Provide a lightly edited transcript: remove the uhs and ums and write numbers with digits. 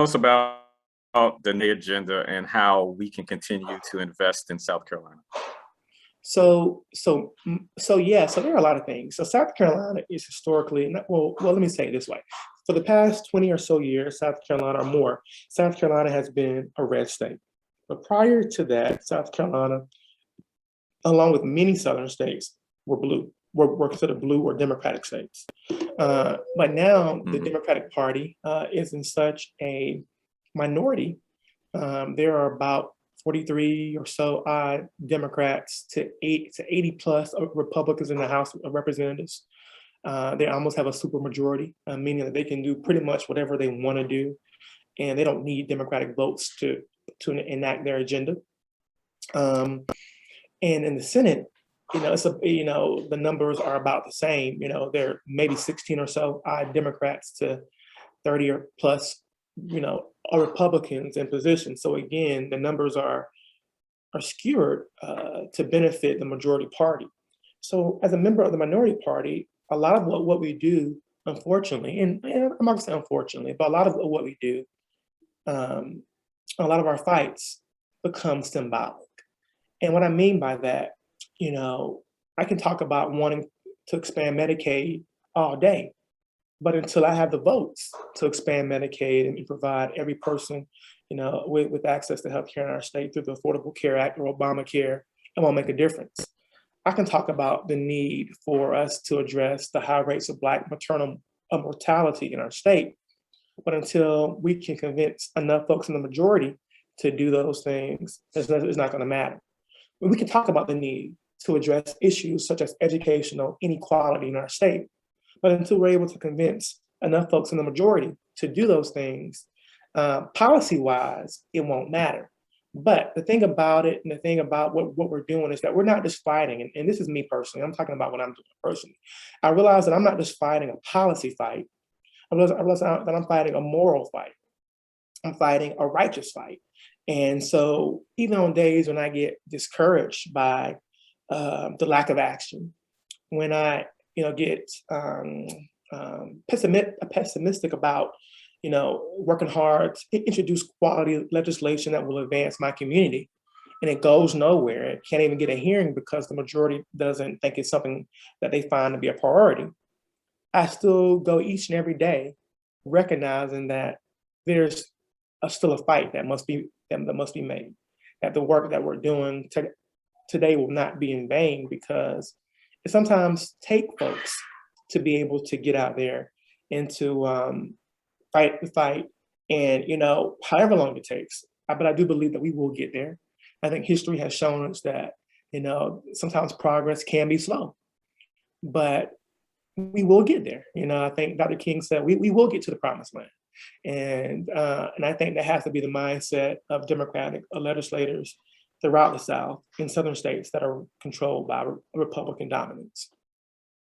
us about the NA agenda and how we can continue to invest in South Carolina. So there are a lot of things. So South Carolina is historically, let me say it this way. For the past 20 or so years, South Carolina or more, South Carolina has been a red state. But prior to that, South Carolina, along with many southern states, were blue, were considered blue or Democratic states. But now the Democratic Party is in such a minority. There are about 43 or so Democrats to 80 plus Republicans in the House of Representatives. They almost have a supermajority, meaning that they can do pretty much whatever they want to do, and they don't need Democratic votes to enact their agenda. And in the Senate, the numbers are about the same. There are maybe 16 or so Democrats to 30 or plus, are Republicans in position. So again, the numbers are skewed to benefit the majority party. So as a member of the minority party, a lot of what we do, unfortunately, and I'm not gonna say unfortunately, but a lot of what we do, a lot of our fights become symbolic. And what I mean by that, I can talk about wanting to expand Medicaid all day, but until I have the votes to expand Medicaid and provide every person, with access to healthcare in our state through the Affordable Care Act or Obamacare, it won't make a difference. I can talk about the need for us to address the high rates of Black maternal mortality in our state, but until we can convince enough folks in the majority to do those things, it's not going to matter. We can talk about the need to address issues such as educational inequality in our state, but until we're able to convince enough folks in the majority to do those things, policy-wise, it won't matter. But the thing about it, and the thing about what we're doing is that we're not just fighting, and this is me personally, I'm talking about what I'm doing personally. I realize that I'm not just fighting a policy fight, I realize that I'm fighting a moral fight. I'm fighting a righteous fight. And so even on days when I get discouraged by the lack of action, when I get pessimistic about working hard to introduce quality legislation that will advance my community, and it goes nowhere, it can't even get a hearing because the majority doesn't think it's something that they find to be a priority, I still go each and every day recognizing that there's still a fight that must be made, that the work that we're doing today will not be in vain, because it sometimes takes folks to be able to get out there and to fight the fight, and however long it takes. But I do believe that we will get there. I think history has shown us that sometimes progress can be slow, but we will get there. I think Dr. King said we will get to the promised land. And I think that has to be the mindset of Democratic legislators throughout the South in southern states that are controlled by Republican dominance.